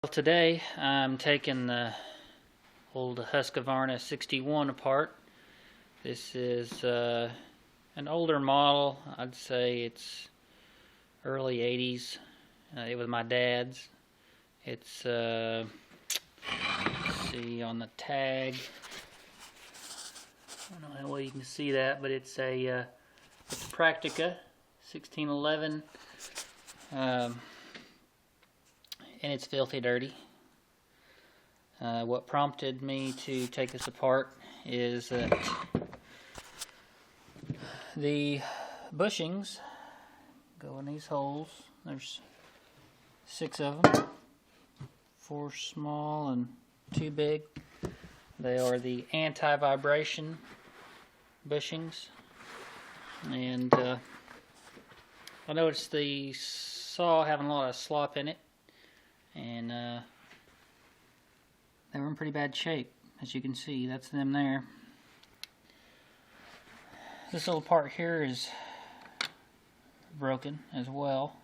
Today I'm taking the old Husqvarna 61 apart. This is an older model. I'd say it's early 80s. It was my dad's. It's let's see on the tag. I don't know how well you can see that, but it's a Practica 1611. And it's filthy dirty. What prompted me to take this apart is that the bushings go in these holes. There's 6 of them, 4 small and 2 big. They are the anti-vibration bushings, and I noticed the saw having a lot of slop in it. And they were in pretty bad shape, as you can see. That's them there. This little part here is broken as well.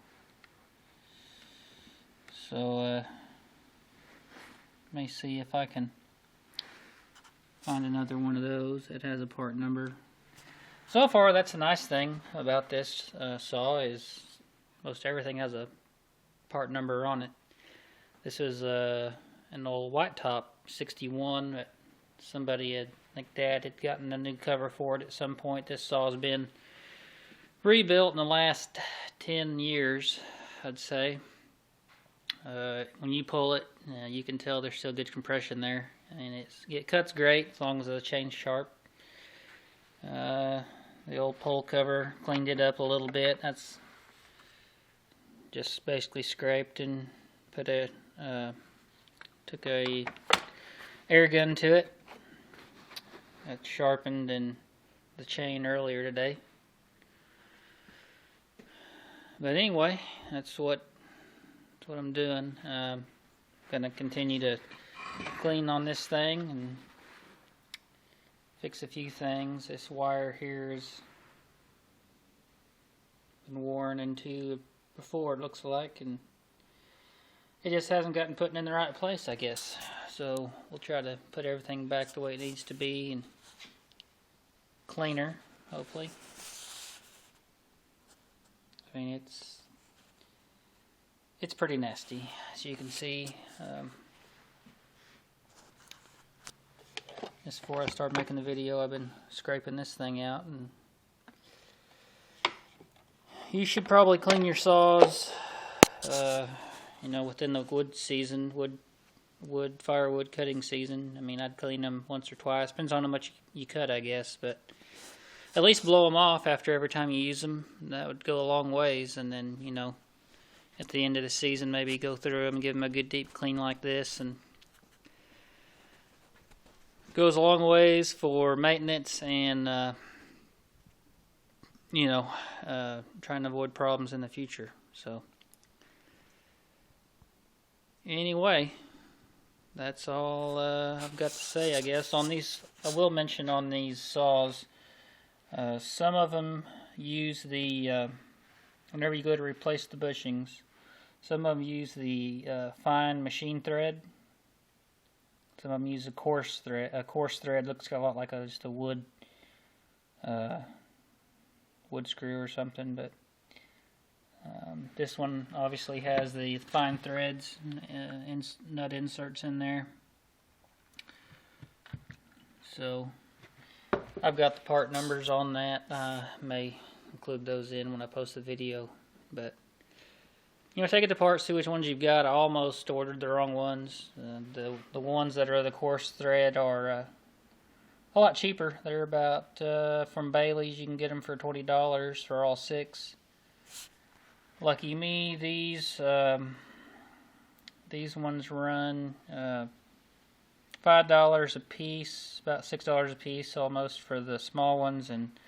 So let me see if I can find another one of those that has a part number. So far, that's a nice thing about this saw, is most everything has a part number on it. This is an old white top 61 that somebody had, I think Dad had gotten a new cover for it at some point. This saw has been rebuilt in the last 10 years, I'd say. When you pull it, you can tell there's still good compression there, and it cuts great as long as the chain's sharp. The old pole cover, cleaned it up a little bit. That's just basically scraped and put took a air gun to it. That sharpened in the chain earlier today. But anyway, that's what I'm doing. Gonna continue to clean on this thing and fix a few things. This wire here has been worn into before, it looks like, and it just hasn't gotten put in the right place, I guess. So we'll try to put everything back the way it needs to be and cleaner, hopefully. I mean, it's pretty nasty, as you can see. Just before I start making the video, I've been scraping this thing out, and you should probably clean your saws you know, within the wood season, firewood cutting season. I mean, I'd clean them once or twice. Depends on how much you cut, I guess, but at least blow them off after every time you use them. That would go a long ways. And then, you know, at the end of the season, maybe go through them and give them a good deep clean like this, and goes a long ways for maintenance and you know, trying to avoid problems in the future. So anyway, that's all I've got to say, I guess. On these, I will mention on these saws, some of them use the, whenever you go to replace the bushings, some of them use the fine machine thread. Some of them use a coarse thread. A coarse thread looks a lot like just a wood screw or something, but this one obviously has the fine threads, nut inserts in there. So I've got the part numbers on that. I may include those in when I post the video. But you know, take it apart, see which ones you've got. I almost ordered the wrong ones. The ones that are the coarse thread are a lot cheaper. They're about from Bailey's. You can get them for $20 for all 6. Lucky me, these ones run $5 a piece, about $6 a piece almost for the small ones, and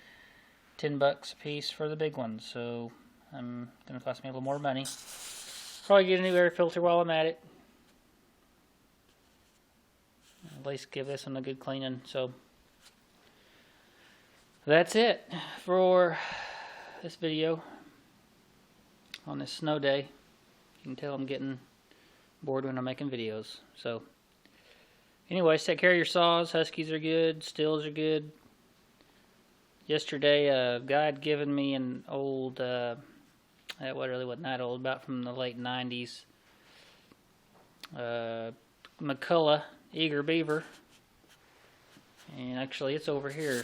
$10 a piece for the big ones. So I'm gonna cost me a little more money. Probably get a new air filter while I'm at it. At least give this one a good cleaning. So that's it for this video on this snow day. You can tell I'm getting bored when I'm making videos. So, anyways, take care of your saws. Huskies are good. Stills are good. Yesterday, a guy had given me an old, that really wasn't that old, about from the late 90s, McCullough Eager Beaver. And actually, it's over here.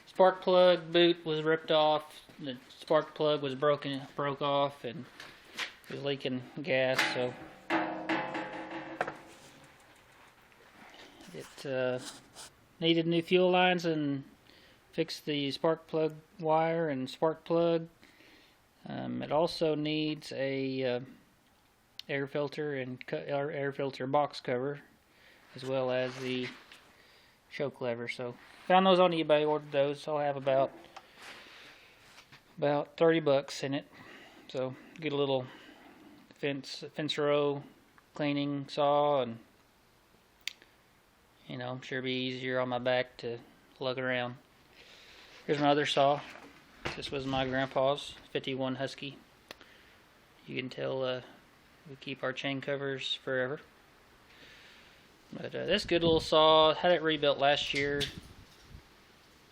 Spark plug boot was ripped off. The spark plug was broke off, and was leaking gas. So it needed new fuel lines and fixed the spark plug wire and spark plug. It also needs a air filter and air filter box cover, as well as the choke lever. So found those on eBay, ordered those. So I'll have about $30 in it. So get a little fence row cleaning saw, and I'm sure it'll be easier on my back to lug around. Here's my other saw. This was my grandpa's 51 Husky. You can tell we keep our chain covers forever. But this good little saw, had it rebuilt last year.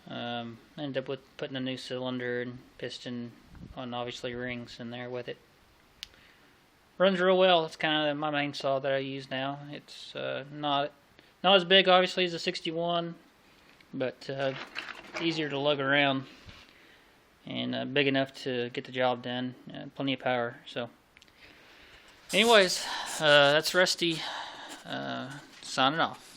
Ended up with putting a new cylinder and piston on, obviously, rings in there with it. Runs real well. It's kind of my main saw that I use now. It's not as big, obviously, as a 61, but easier to lug around and big enough to get the job done. Plenty of power. So, anyways, that's Rusty signing off.